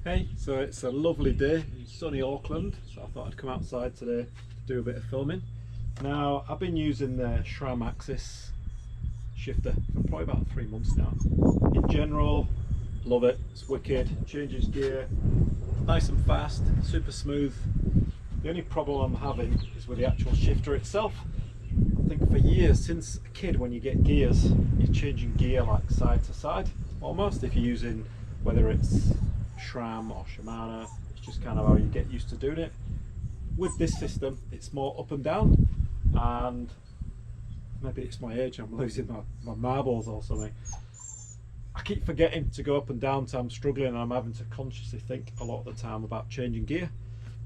Hey, so it's a lovely day in sunny Auckland, so I thought I'd come outside today to do a bit of filming. Now, I've been using the SRAM AXS shifter for probably about 3 months now. In general, love it, it's wicked, changes gear, nice and fast, super smooth. The only problem I'm having is with the actual shifter itself. I think for years, since a kid, when you get gears, you're changing gear like side to side, almost, if you're using, whether it's SRAM or Shimano, it's just kind of how you get used to doing it. With this system, it's more up and down, and maybe it's my age, I'm losing my marbles or something. I keep forgetting to go up and down, so I'm struggling, and I'm having to consciously think a lot of the time about changing gear.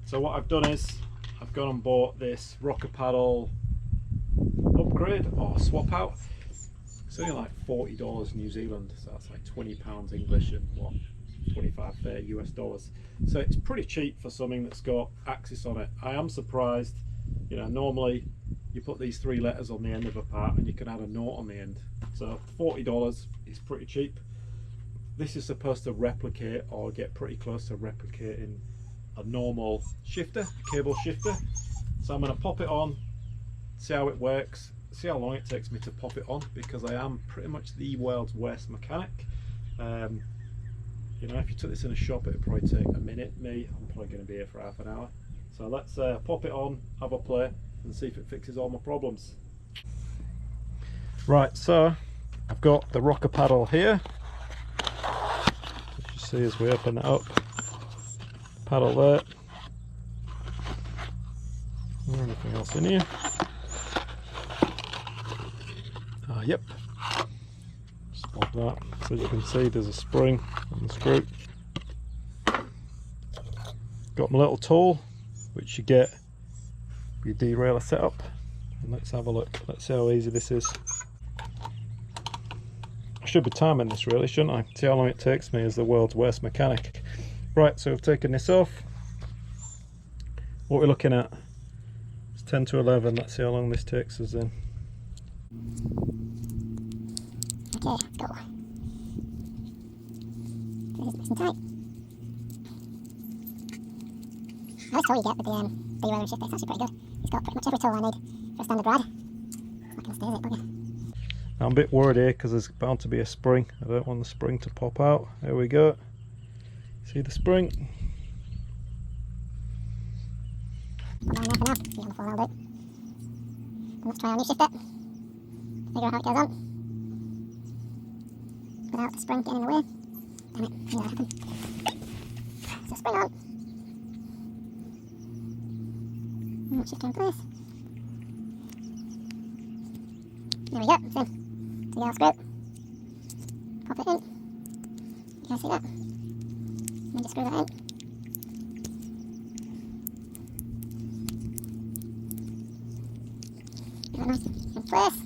So what I've done is, I've gone and bought this rocker paddle upgrade or swap out. It's only like $40 New Zealand, so that's like £20 English and what, 25 US dollars. So it's pretty cheap for something that's got AXS on it. I am surprised, you know, normally you put these 3 letters on the end of a part and you can add a note on the end. So $40 is pretty cheap. This is supposed to replicate or get pretty close to replicating a normal shifter, a cable shifter. So I'm going to pop it on, see how it works, see how long it takes me to pop it on, because I am pretty much the world's worst mechanic. You know, if you took this in a shop, it'd probably take a minute. Me, I'm probably going to be here for half an hour. So let's pop it on, have a play, and see if it fixes all my problems. Right, so I've got the rocker paddle here. As you see, as we open it up, paddle there. Is there anything else in here? Yep. Just pop that. So as you can see, there's a spring on the screw. Got my little tool, which you get with your derailleur setup. And let's have a look. Let's see how easy this is. I should be timing this really, shouldn't I? See how long it takes me as the world's worst mechanic. Right, so we've taken this off. What we're looking at is 10 to 11. Let's see how long this takes us then. Okay, let's go. This is nice and tight. I like the tool you get with the derailleur shifter, it's actually pretty good. It's got pretty much every tool I need for a standard ride. I'm not going to stay with it, but yeah. I'm a bit worried here because there's bound to be a spring. I don't want the spring to pop out. There we go. See the spring? Put mine there for now, see how the phone will do. And let's try our new shifter. Figure out how it goes on. Without the spring getting in the way. Damn it, I knew that happened. So spring on. And shifter in place. There we go, same. So the screw. Pop it in. You guys see that? And just screw that in. Get that nice in place.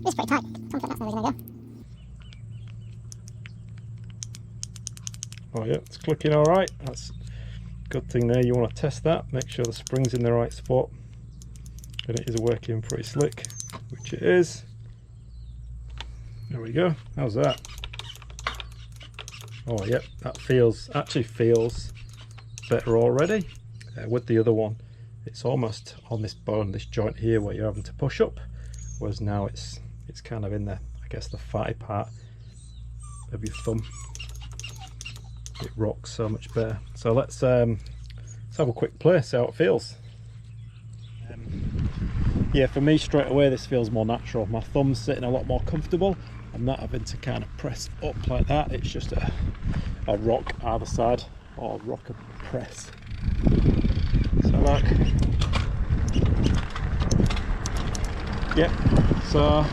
It's pretty tight. Don't think that's never going to go. Oh yeah, it's clicking all right. That's a good thing there. You want to test that, make sure the spring's in the right spot, and it is working pretty slick, which it is. There we go. How's that? Oh yep, that actually feels better already. With the other one, it's almost on this bone, this joint here, where you're having to push up, whereas now it's kind of in the, I guess, the fatty part of your thumb. It rocks so much better. So let's have a quick play, see how it feels. Yeah, for me straight away this feels more natural. My thumb's sitting a lot more comfortable. I'm not having to kind of press up like that. It's just a rock either side, or rock and press. So like, yep. So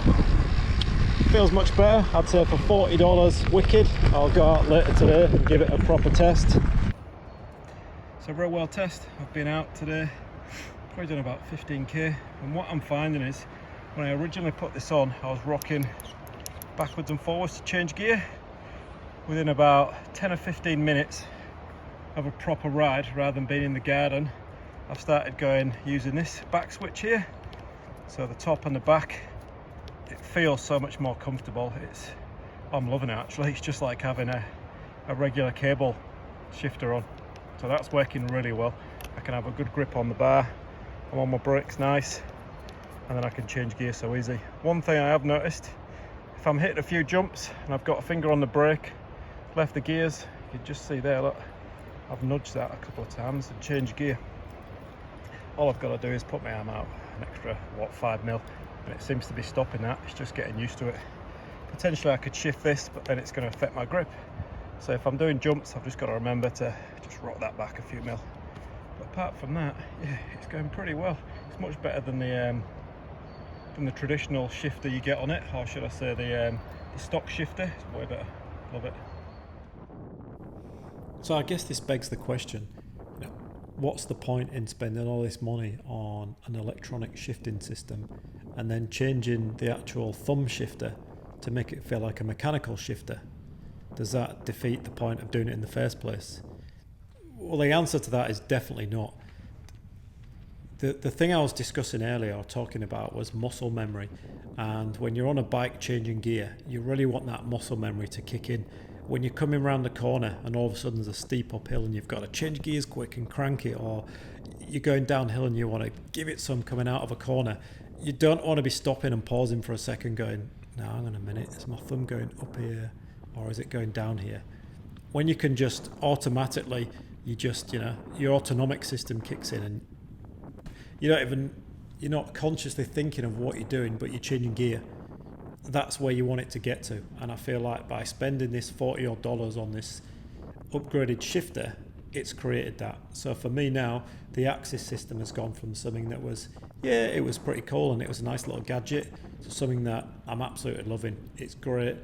feels much better. I'd say for $40, wicked. I'll go out later today and give it a proper test. So real well test. I've been out today, probably done about 15k, and what I'm finding is when I originally put this on, I was rocking backwards and forwards to change gear. Within about 10 or 15 minutes of a proper ride, rather than being in the garden, I've started going using this back switch here. So the top and the back, it feels so much more comfortable. I'm loving it actually. It's just like having a a regular cable shifter on, so that's working really well. I can have a good grip on the bar, I'm on my brakes nice, and then I can change gear so easy. One thing I have noticed, if I'm hitting a few jumps and I've got a finger on the brake, left the gears, you can just see there, look, I've nudged that a couple of times and changed gear. All I've got to do is put my arm out an extra, 5 mil, and it seems to be stopping that. It's just getting used to it. Potentially I could shift this, but then it's going to affect my grip. So if I'm doing jumps, I've just got to remember to just rock that back a few mil. But apart from that, yeah, it's going pretty well. It's much better than the traditional shifter you get on it, or should I say the stock shifter. It's way better. Love it. So I guess this begs the question, what's the point in spending all this money on an electronic shifting system and then changing the actual thumb shifter to make it feel like a mechanical shifter? Does that defeat the point of doing it in the first place? Well, the answer to that is definitely not. The thing I was discussing earlier or talking about was muscle memory, and when you're on a bike changing gear, you really want that muscle memory to kick in. When you're coming around the corner and all of a sudden there's a steep uphill and you've got to change gears quick and crank it, or you're going downhill and you want to give it some coming out of a corner, you don't want to be stopping and pausing for a second going, no, hang on a minute, is my thumb going up here or is it going down here? When you can just automatically, your autonomic system kicks in and you're not consciously thinking of what you're doing, but you're changing gear. That's where you want it to get to. And I feel like by spending this $40 odd on this upgraded shifter, it's created that. So for me now, the AXS system has gone from something that was, it was pretty cool and it was a nice little gadget, to something that I'm absolutely loving. It's great.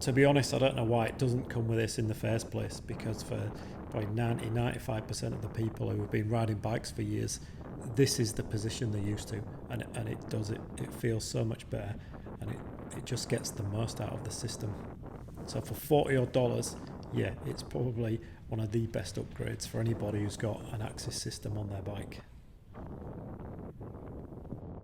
To be honest, I don't know why it doesn't come with this in the first place, because for probably 90-95% of the people who have been riding bikes for years, this is the position they're used to, and it does it. It feels so much better, and it just gets the most out of the system. So for $40 odd, yeah, it's probably one of the best upgrades for anybody who's got an AXS system on their bike.